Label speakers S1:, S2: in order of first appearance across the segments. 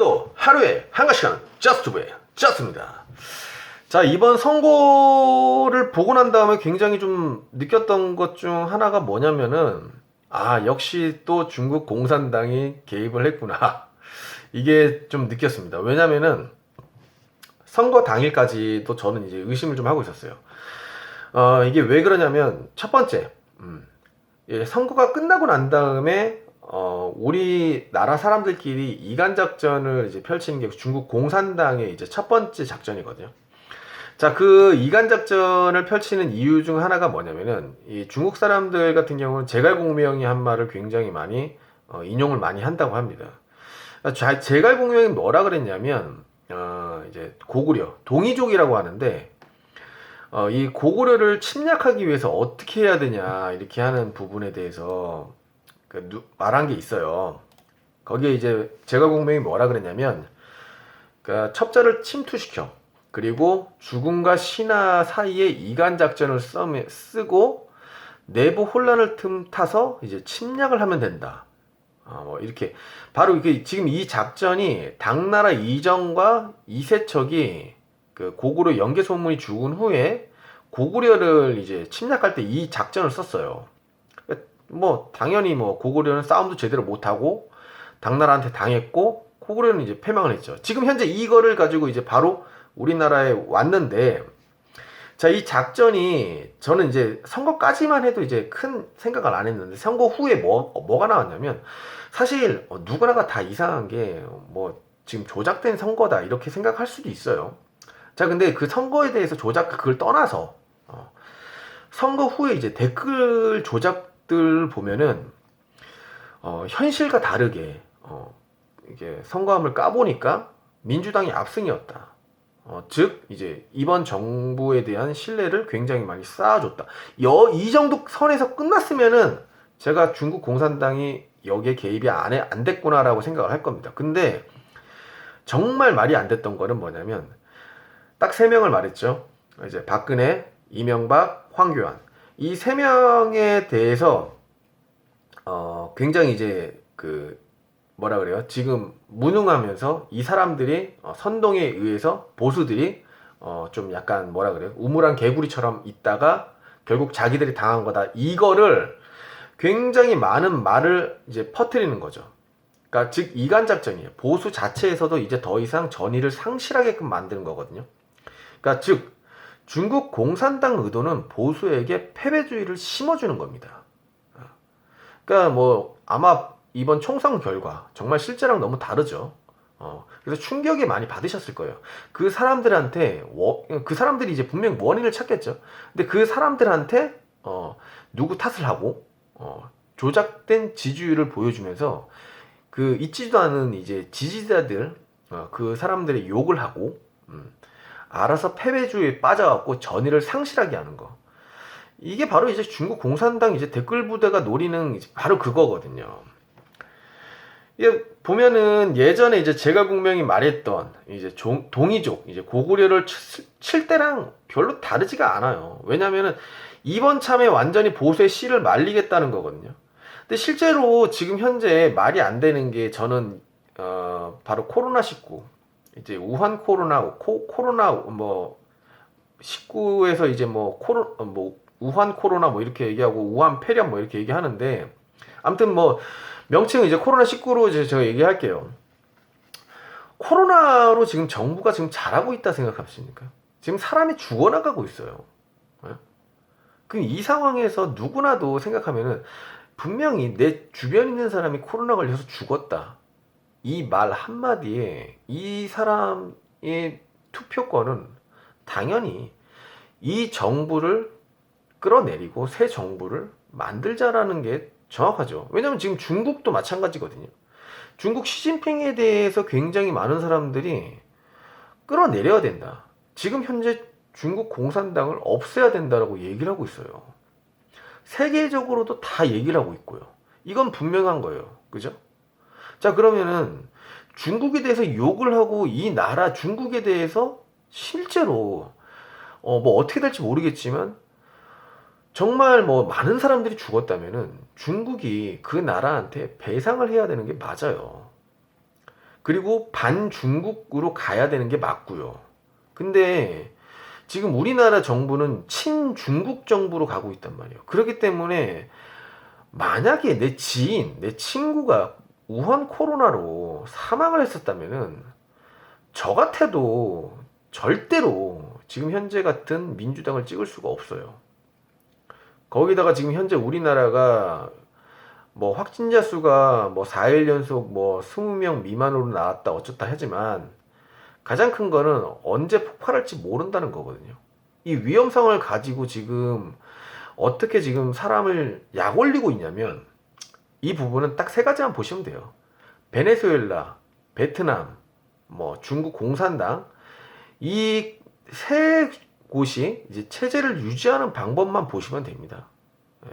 S1: 오늘도 하루에 한 가지간 저스트브의 저스트입니다. 자, 이번 선거를 보고 난 다음에 굉장히 좀 느꼈던 것 중 하나가 뭐냐면은, 역시 또 중국 공산당이 개입을 했구나. 이게 좀 느꼈습니다. 왜냐면은 선거 당일까지도 저는 이제 의심을 좀 하고 있었어요. 이게 왜 그러냐면, 첫 번째, 선거가 끝나고 난 다음에 우리나라 사람들끼리 이간 작전을 이제 펼치는 게 중국 공산당의 이제 첫 번째 작전이거든요. 자, 그 이간 작전을 펼치는 이유 중 하나가 뭐냐면은, 이 중국 사람들 같은 경우는 제갈공명이 한 말을 굉장히 많이 인용을 많이 한다고 합니다. 제갈공명이 뭐라 그랬냐면, 이제 고구려 동이족이라고 하는데, 이 고구려를 침략하기 위해서 어떻게 해야 되냐 이렇게 하는 부분에 대해서 말한 게 있어요. 거기에 이제 제갈공명이 뭐라 그랬냐면, 그러니까 첩자를 침투시켜, 그리고 죽음과 신하 사이에 이간 작전을 쓰고 내부 혼란을 틈타서 이제 침략을 하면 된다. 뭐 이렇게 바로 이게 지금 이 작전이 당나라 이정과 이세척이 그 고구려 영계 소문이 죽은 후에 고구려를 이제 침략할 때 이 작전을 썼어요. 뭐 당연히 뭐 고구려는 싸움도 제대로 못하고 당나라한테 당했고 고구려는 이제 패망을 했죠. 지금 현재 이거를 가지고 이제 바로 우리나라에 왔는데, 자, 이 작전이 저는 이제 선거까지만 해도 이제 큰 생각을 안 했는데, 선거 후에 뭐가 나왔냐면, 사실 누구나가 다 이상한 게 뭐 지금 조작된 선거다 이렇게 생각할 수도 있어요. 자, 근데 그 선거에 대해서 그걸 떠나서 선거 후에 이제 댓글 조작들 보면은 현실과 다르게 이게 선거함을 까보니까 민주당이 압승이었다. 즉 이제 이번 정부에 대한 신뢰를 굉장히 많이 쌓아줬다. 이 정도 선에서 끝났으면은 제가 중국 공산당이 여기에 개입이 안 됐구나라고 생각을 할 겁니다. 근데 정말 말이 안 됐던 거는 뭐냐면, 딱 세 명을 말했죠. 이제 박근혜, 이명박, 황교안, 이 세 명에 대해서 굉장히 이제 뭐라 그래요? 지금 무능하면서 이 사람들이 선동에 의해서 보수들이 좀 약간 뭐라 그래요? 우물안 개구리처럼 있다가 결국 자기들이 당한 거다. 이거를 굉장히 많은 말을 이제 퍼뜨리는 거죠. 그러니까 즉 이간 작전이에요. 보수 자체에서도 이제 더 이상 전의를 상실하게끔 만드는 거거든요. 그러니까 즉 중국 공산당 의도는 보수에게 패배주의를 심어주는 겁니다. 그러니까 뭐 아마 이번 총선 결과 정말 실제랑 너무 다르죠. 그래서 충격이 많이 받으셨을 거예요. 그 사람들한테 그 사람들이 이제 분명 원인을 찾겠죠. 근데 그 사람들한테 누구 탓을 하고 조작된 지지율을 보여주면서 그 있지도 않은 이제 지지자들 그 사람들의 욕을 하고 알아서 패배주의에 빠져갖고 전의를 상실하게 하는 거. 이게 바로 이제 중국 공산당 이제 댓글 부대가 노리는 이제 바로 그거거든요. 이게 보면은 예전에 이제 제갈공명이 말했던 이제 동이족, 이제 고구려를 칠 때랑 별로 다르지가 않아요. 왜냐면은 이번 참에 완전히 보수의 씨를 말리겠다는 거거든요. 근데 실제로 지금 현재 말이 안 되는 게, 저는 바로 코로나19, 이제 우한 코로나 뭐 19에서 이제 뭐 우한 코로나 뭐 이렇게 얘기하고 우한 폐렴 뭐 이렇게 얘기하는데, 아무튼 뭐 명칭은 이제 코로나19로 이제 제가 얘기할게요. 코로나로 지금 정부가 지금 잘하고 있다 생각하십니까? 지금 사람이 죽어나가고 있어요. 그럼 이 상황에서 누구나도 생각하면은 분명히 내 주변에 있는 사람이 코로나 걸려서 죽었다, 이 말 한마디에 이 사람의 투표권은 당연히 이 정부를 끌어내리고 새 정부를 만들자라는 게 정확하죠. 왜냐면 지금 중국도 마찬가지거든요. 중국 시진핑에 대해서 굉장히 많은 사람들이 끌어내려야 된다, 지금 현재 중국 공산당을 없애야 된다라고 얘기를 하고 있어요. 세계적으로도 다 얘기를 하고 있고요. 이건 분명한 거예요. 그죠? 자, 그러면은 중국에 대해서 욕을 하고 이 나라 중국에 대해서 실제로 뭐 어떻게 될지 모르겠지만 정말 뭐 많은 사람들이 죽었다면은 중국이 그 나라한테 배상을 해야 되는 게 맞아요. 그리고 반중국으로 가야 되는 게 맞고요. 근데 지금 우리나라 정부는 친중국 정부로 가고 있단 말이에요. 그렇기 때문에 만약에 내 지인, 내 친구가 우한 코로나로 사망을 했었다면은 저 같아도 절대로 지금 현재 같은 민주당을 찍을 수가 없어요. 거기다가 지금 현재 우리나라가 뭐 확진자 수가 뭐 4일 연속 뭐 20명 미만으로 나왔다 어쩌다 하지만 가장 큰 거는 언제 폭발할지 모른다는 거거든요. 이 위험성을 가지고 지금 어떻게 지금 사람을 약 올리고 있냐면 이 부분은 딱 세 가지만 보시면 돼요. 베네수엘라, 베트남, 뭐 중국 공산당 이 세 곳이 이제 체제를 유지하는 방법만 보시면 됩니다. 예.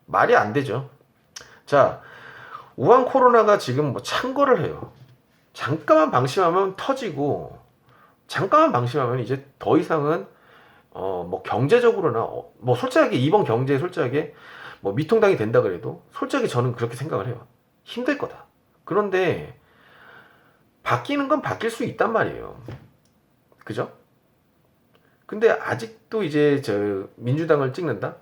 S1: 말이 안 되죠. 자, 우한 코로나가 지금 뭐 창궐을 해요. 잠깐만 방심하면 터지고, 잠깐만 방심하면 이제 더 이상은 뭐 경제적으로나 뭐 솔직하게 이번 경제에 솔직하게 뭐 미통당이 된다 그래도 솔직히 저는 그렇게 생각을 해요. 힘들 거다. 그런데 바뀌는 건 바뀔 수 있단 말이에요. 그죠? 근데 아직도 이제 저 민주당을 찍는다?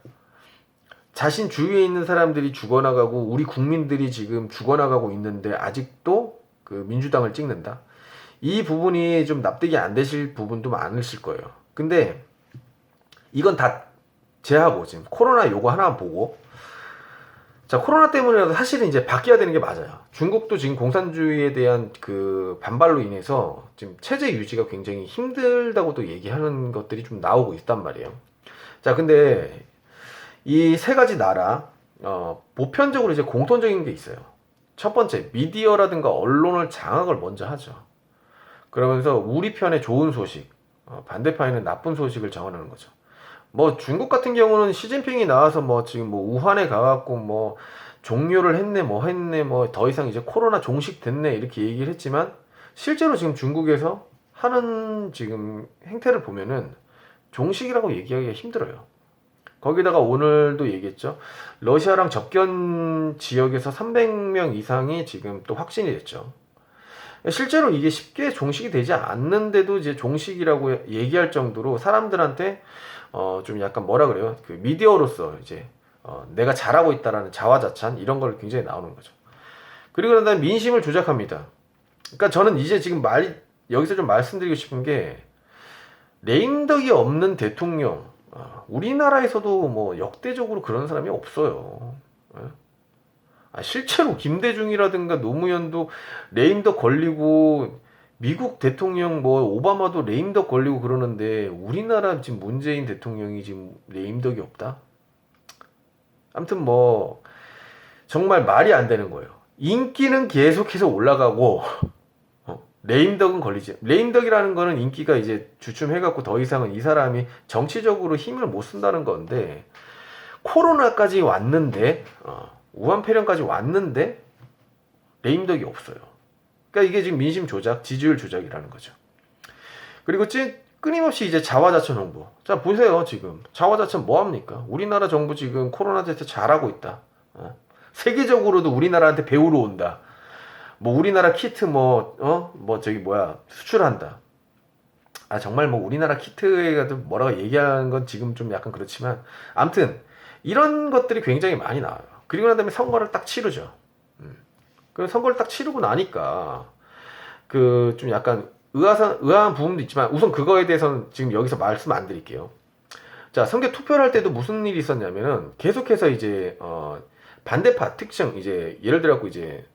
S1: 자신 주위에 있는 사람들이 죽어나가고 우리 국민들이 지금 죽어나가고 있는데 아직도 그 민주당을 찍는다? 이 부분이 좀 납득이 안 되실 부분도 많으실 거예요. 근데 이건 다 제하고 지금 코로나 요거 하나만 보고, 자, 코로나 때문에라도 사실은 이제 바뀌어야 되는 게 맞아요. 중국도 지금 공산주의에 대한 그 반발로 인해서 지금 체제 유지가 굉장히 힘들다고도 얘기하는 것들이 좀 나오고 있단 말이에요. 자, 근데 이 세 가지 나라 보편적으로 이제 공통적인 게 있어요. 첫 번째, 미디어라든가 언론을 장악을 먼저 하죠. 그러면서 우리 편에 좋은 소식, 반대편에는 나쁜 소식을 전하는 거죠. 뭐 중국 같은 경우는 시진핑이 나와서 뭐 지금 뭐 우한에 가갖고 뭐 종료를 했네 뭐 했네 뭐 더 이상 이제 코로나 종식됐네 이렇게 얘기를 했지만 실제로 지금 중국에서 하는 지금 행태를 보면은 종식이라고 얘기하기가 힘들어요. 거기다가 오늘도 얘기했죠. 러시아랑 접견 지역에서 300명 이상이 지금 또 확진이 됐죠. 실제로 이게 쉽게 종식이 되지 않는데도 이제 종식이라고 얘기할 정도로 사람들한테 좀 약간 뭐라 그래요? 그 미디어로서 이제 내가 잘하고 있다라는 자화자찬 이런 걸 굉장히 나오는 거죠. 그리고 난 다음에 민심을 조작합니다. 그러니까 저는 이제 지금 여기서 좀 말씀드리고 싶은 게 레임덕이 없는 대통령 우리나라에서도 뭐 역대적으로 그런 사람이 없어요. 실제로 김대중이라든가 노무현도 레임덕 걸리고 미국 대통령 뭐 오바마도 레임덕 걸리고 그러는데 우리나라 지금 문재인 대통령이 지금 레임덕이 없다? 아무튼 뭐 정말 말이 안 되는 거예요. 인기는 계속해서 올라가고 레임덕은 걸리지. 레임덕이라는 거는 인기가 이제 주춤해갖고 더 이상은 이 사람이 정치적으로 힘을 못 쓴다는 건데 코로나까지 왔는데 우한폐렴까지 왔는데 레임덕이 없어요. 그러니까 이게 지금 민심 조작, 지지율 조작이라는 거죠. 그리고 끊임없이 이제 자화자찬 홍보. 자, 보세요, 지금. 자화자찬 뭐 합니까? 우리나라 정부 지금 코로나 대책 잘하고 있다. 세계적으로도 우리나라한테 배우러 온다. 뭐 우리나라 키트 수출한다. 정말 뭐 우리나라 키트에 가도 뭐라고 얘기하는 건 지금 좀 약간 그렇지만 아무튼 이런 것들이 굉장히 많이 나와요. 그리고 난 다음에 선거를 딱 치르죠. 그 선거를 딱 치르고 나니까 그 좀 약간 의아한 부분도 있지만 우선 그거에 대해서는 지금 여기서 말씀 안 드릴게요. 자, 선거 투표를 할 때도 무슨 일이 있었냐면은 계속해서 이제 반대파 특정 이제 예를 들어 갖고 이제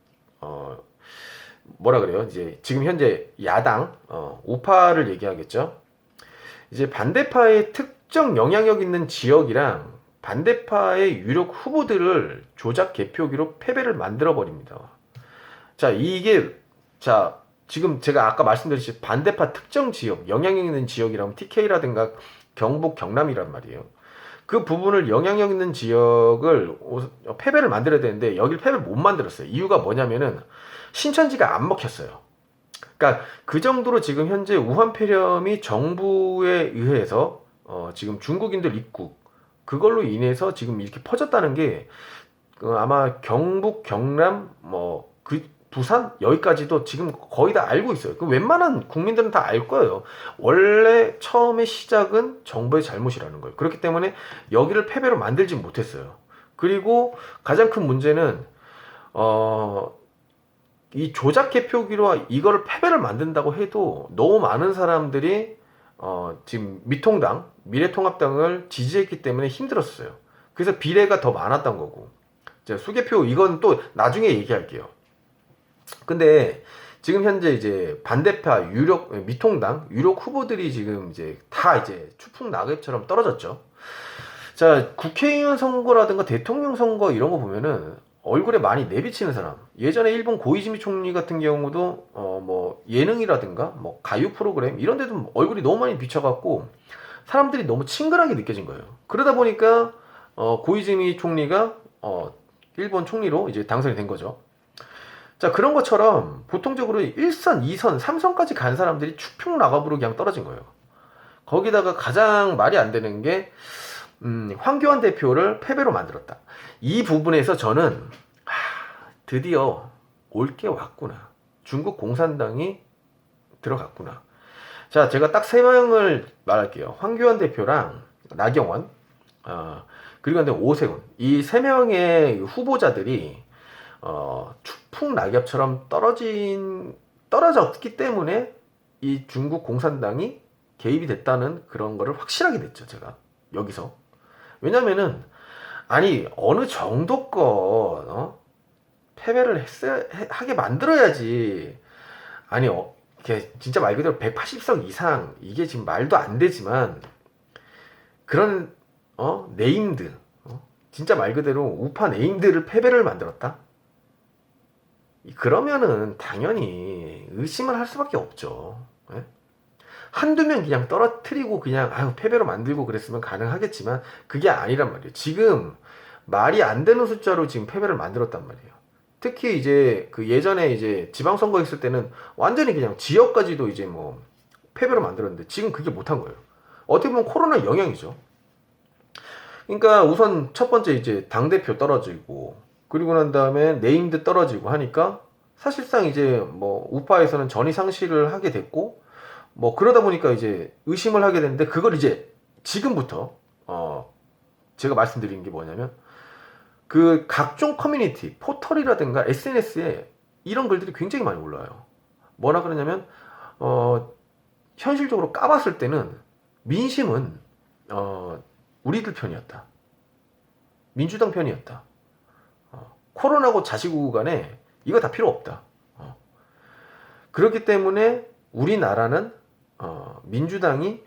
S1: 뭐라 그래요? 이제 지금 현재 야당 우파를 얘기하겠죠. 이제 반대파의 특정 영향력 있는 지역이랑 반대파의 유력 후보들을 조작 개표기로 패배를 만들어 버립니다. 자, 지금 제가 아까 말씀드렸듯이 반대파 특정 지역, 영향력 있는 지역이라면 TK라든가 경북, 경남이란 말이에요. 그 부분을 영향력 있는 지역을 패배를 만들어야 되는데 여길 패배를 못 만들었어요. 이유가 뭐냐면은 신천지가 안 먹혔어요. 그러니까 그 정도로 지금 현재 우한폐렴이 정부에 의해서 지금 중국인들 입국 그걸로 인해서 지금 이렇게 퍼졌다는 게 아마 경북, 경남 뭐 그 부산 여기까지도 지금 거의 다 알고 있어요. 그 웬만한 국민들은 다 알 거예요. 원래 처음에 시작은 정부의 잘못이라는 거예요. 그렇기 때문에 여기를 패배로 만들지 못했어요. 그리고 가장 큰 문제는 이 조작 개표기로 이거를 패배를 만든다고 해도 너무 많은 사람들이 지금 미통당, 미래통합당을 지지했기 때문에 힘들었어요. 그래서 비례가 더 많았던 거고. 수개표 이건 또 나중에 얘기할게요. 근데 지금 현재 이제 반대파 유력 미통당 유력 후보들이 지금 이제 다 이제 추풍 낙엽처럼 떨어졌죠. 자, 국회의원 선거라든가 대통령 선거 이런 거 보면은 얼굴에 많이 내비치는 사람. 예전에 일본 고이즈미 총리 같은 경우도 뭐 예능이라든가 뭐 가요 프로그램 이런 데도 얼굴이 너무 많이 비춰갖고 사람들이 너무 친근하게 느껴진 거예요. 그러다 보니까 고이즈미 총리가 일본 총리로 이제 당선이 된 거죠. 자, 그런 것처럼 보통적으로 1선, 2선, 3선까지 간 사람들이 추풍 낙엽으로 그냥 떨어진 거예요. 거기다가 가장 말이 안 되는 게 황교안 대표를 패배로 만들었다. 이 부분에서 저는 드디어 올 게 왔구나. 중국 공산당이 들어갔구나. 자, 제가 딱 세 명을 말할게요. 황교안 대표랑 나경원, 그리고 오세훈. 이 세 명의 후보자들이 추풍 낙엽처럼 떨어졌기 때문에 이 중국 공산당이 개입이 됐다는 그런 거를 확실하게 됐죠, 제가 여기서. 왜냐면은 아니 어느 정도껏 패배를 하게 만들어야지. 아니 이게 진짜 말 그대로 180석 이상 이게 지금 말도 안 되지만 그런 네임드 진짜 말 그대로 우파 네임드를 패배를 만들었다. 그러면은 당연히 의심을 할 수밖에 없죠. 예? 한두 명 그냥 떨어뜨리고 그냥 패배로 만들고 그랬으면 가능하겠지만 그게 아니란 말이에요. 지금 말이 안 되는 숫자로 지금 패배를 만들었단 말이에요. 특히 이제 그 예전에 이제 지방선거 있을 때는 완전히 그냥 지역까지도 이제 뭐 패배로 만들었는데 지금 그게 못한 거예요. 어떻게 보면 코로나 영향이죠. 그러니까 우선 첫 번째 이제 당대표 떨어지고 그리고 난 다음에 네임드 떨어지고 하니까 사실상 이제 뭐 우파에서는 전위 상실을 하게 됐고 뭐 그러다 보니까 이제 의심을 하게 됐는데 그걸 이제 지금부터 제가 말씀드리는 게 뭐냐면 그 각종 커뮤니티 포털이라든가 SNS에 이런 글들이 굉장히 많이 올라와요. 뭐라 그러냐면 현실적으로 까봤을 때는 민심은 우리들 편이었다. 민주당 편이었다. 코로나고 자시구 간에 이거 다 필요 없다. 그렇기 때문에 우리나라는 민주당이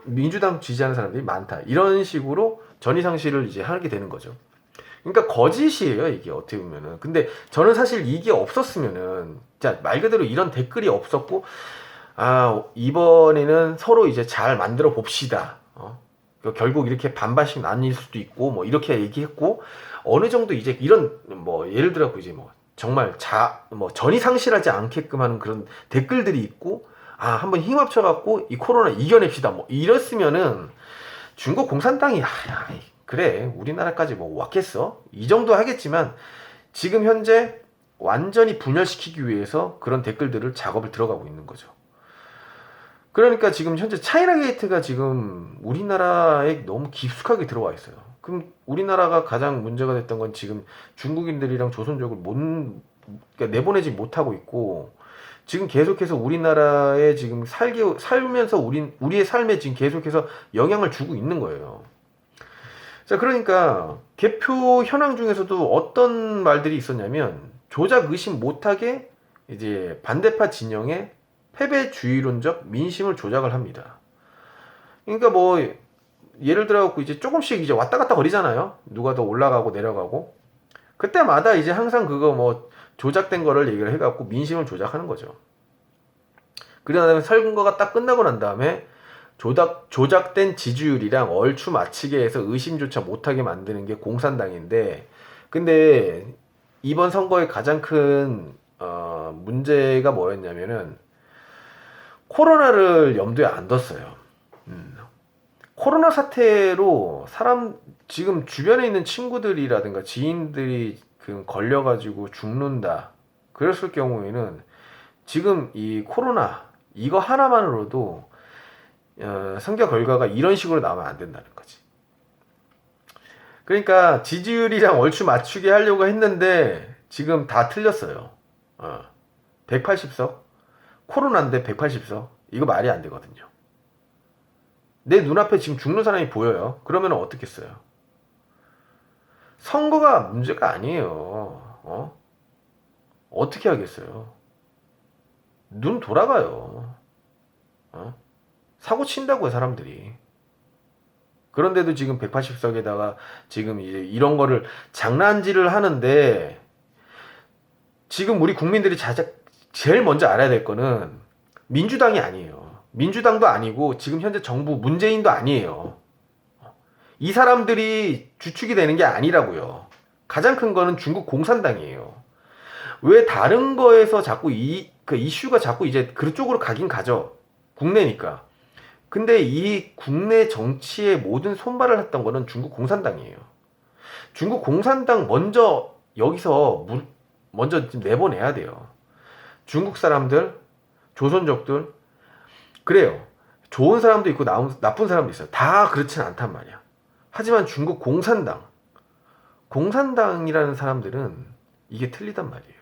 S1: 민주당 지지하는 사람들이 많다. 이런 식으로 전위상실을 이제 하게 되는 거죠. 그러니까 거짓이에요, 이게 어떻게 보면은. 근데 저는 사실 이게 없었으면은, 자, 말 그대로 이런 댓글이 없었고, 이번에는 서로 이제 잘 만들어 봅시다. 결국 이렇게 반반씩 나뉠 수도 있고, 뭐, 이렇게 얘기했고, 어느 정도 이제 이런, 뭐, 예를 들어, 이제 뭐, 정말 전이 상실하지 않게끔 하는 그런 댓글들이 있고, 한번 힘 합쳐갖고 이 코로나 이겨냅시다. 뭐, 이랬으면은 중국 공산당이, 그래, 우리나라까지 뭐 왔겠어? 이 정도 하겠지만, 지금 현재 완전히 분열시키기 위해서 그런 댓글들을 작업을 들어가고 있는 거죠. 그러니까 지금 현재 차이나 게이트가 지금 우리나라에 너무 깊숙하게 들어와 있어요. 그럼 우리나라가 가장 문제가 됐던 건 지금 중국인들이랑 조선족을 그러니까 내보내지 못하고 있고 지금 계속해서 우리나라에 지금 살면서 우리의 삶에 지금 계속해서 영향을 주고 있는 거예요. 자, 그러니까 개표 현황 중에서도 어떤 말들이 있었냐면 조작 의심 못하게 이제 반대파 진영의 패배주의론적 민심을 조작을 합니다. 그러니까 뭐 예를 들어갖고 이제 조금씩 이제 왔다 갔다 거리잖아요. 누가 더 올라가고 내려가고. 그때마다 이제 항상 그거 뭐 조작된 거를 얘기를 해갖고 민심을 조작하는 거죠. 그러다 보면 선거가 딱 끝나고 난 다음에 조작된 지지율이랑 얼추 맞추게 해서 의심조차 못하게 만드는 게 공산당인데, 근데 이번 선거의 가장 큰 문제가 뭐였냐면은 코로나를 염두에 안 뒀어요. 코로나 사태로 지금 주변에 있는 친구들이라든가 지인들이 걸려가지고 죽는다. 그랬을 경우에는 지금 이 코로나 이거 하나만으로도 선거 결과가 이런 식으로 나오면 안 된다는 거지. 그러니까 지지율이랑 얼추 맞추게 하려고 했는데 지금 다 틀렸어요. 180석? 코로나인데 180석? 이거 말이 안 되거든요. 내 눈앞에 지금 죽는 사람이 보여요. 그러면 어떻겠어요? 선거가 문제가 아니에요. 어떻게 하겠어요? 눈 돌아가요. 사고 친다고요, 사람들이. 그런데도 지금 180석에다가 지금 이제 이런 거를 장난질을 하는데, 지금 우리 국민들이 제일 먼저 알아야 될 거는 민주당이 아니에요. 민주당도 아니고 지금 현재 정부 문재인도 아니에요. 이 사람들이 주축이 되는 게 아니라고요. 가장 큰 거는 중국 공산당이에요. 왜 다른 거에서 자꾸 그 이슈가 자꾸 이제 그쪽으로 가긴 가죠. 국내니까. 근데 이 국내 정치의 모든 손발을 했던 거는 중국 공산당이에요. 중국 공산당 먼저 여기서 먼저 내보내야 돼요. 중국 사람들, 조선족들, 그래요. 좋은 사람도 있고 나쁜 사람도 있어요. 다 그렇진 않단 말이야. 하지만 중국 공산당이라는 사람들은 이게 틀리단 말이에요.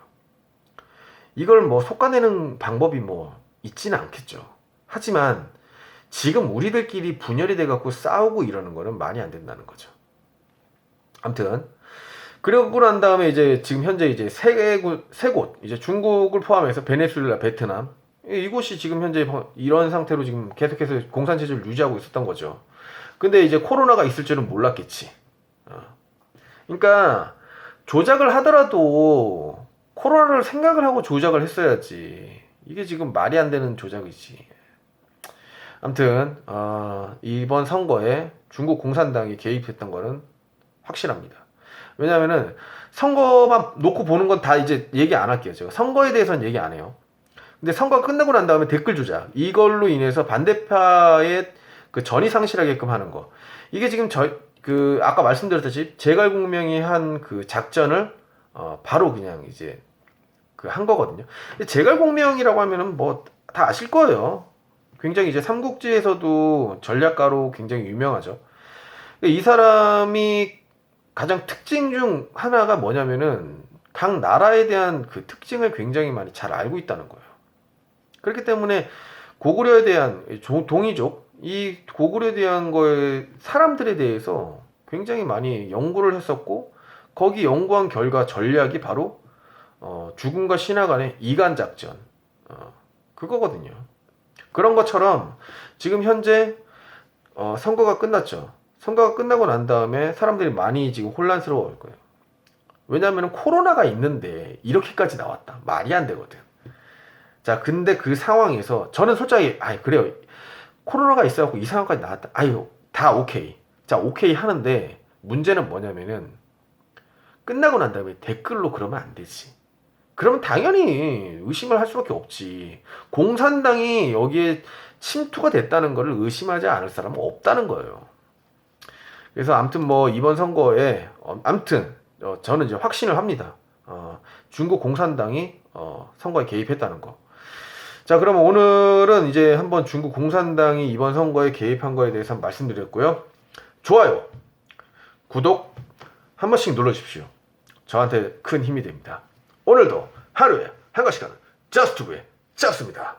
S1: 이걸 뭐 솎아내는 방법이 뭐 있지는 않겠죠. 하지만 지금 우리들끼리 분열이 돼갖고 싸우고 이러는 거는 말이 안 된다는 거죠. 아무튼 그러고 난 다음에 이제 지금 현재 이제 세 곳 이제 중국을 포함해서 베네수엘라, 베트남 이곳이 지금 현재 이런 상태로 지금 계속해서 공산 체제를 유지하고 있었던 거죠. 근데 이제 코로나가 있을 줄은 몰랐겠지. 그러니까 조작을 하더라도 코로나를 생각을 하고 조작을 했어야지. 이게 지금 말이 안 되는 조작이지. 아무튼 이번 선거에 중국 공산당이 개입했던 거는 확실합니다. 왜냐면은 선거만 놓고 보는 건 다 이제 얘기 안 할게요. 제가 선거에 대해서는 얘기 안 해요. 근데 선거가 끝나고 난 다음에 댓글 조작, 이걸로 인해서 반대파의 그 전이 상실하게끔 하는 거. 이게 지금 아까 말씀드렸듯이 제갈공명이 한 그 작전을 바로 그냥 이제 한 거거든요. 제갈공명이라고 하면은 뭐 다 아실 거예요. 굉장히 이제 삼국지에서도 전략가로 굉장히 유명하죠. 이 사람이 가장 특징 중 하나가 뭐냐면은 각 나라에 대한 그 특징을 굉장히 많이 잘 알고 있다는 거예요. 그렇기 때문에 고구려에 대한 동이족, 이 고구려에 대한 거에 사람들에 대해서 굉장히 많이 연구를 했었고, 거기 연구한 결과 전략이 바로 죽음과 신화 간의 이간 작전, 그거거든요. 그런 것처럼 지금 현재 선거가 끝났죠. 선거가 끝나고 난 다음에 사람들이 많이 지금 혼란스러워할 거예요. 왜냐하면 코로나가 있는데 이렇게까지 나왔다. 말이 안 되거든. 자, 근데 그 상황에서 저는 솔직히 그래요. 코로나가 있어갖고 이 상황까지 나왔다. 다 오케이. 자, 오케이 하는데 문제는 뭐냐면은 끝나고 난 다음에 댓글로 그러면 안 되지. 그러면 당연히 의심을 할 수밖에 없지. 공산당이 여기에 침투가 됐다는 것을 의심하지 않을 사람은 없다는 거예요. 그래서 아무튼 뭐 이번 선거에 저는 이제 확신을 합니다. 중국 공산당이 선거에 개입했다는 거. 자, 그러면 오늘은 이제 한번 중국 공산당이 이번 선거에 개입한 거에 대해서 말씀드렸고요. 좋아요, 구독 한 번씩 눌러주십시오. 저한테 큰 힘이 됩니다. 오늘도 하루에 한 가지씩은 저스트브의 짰습니다.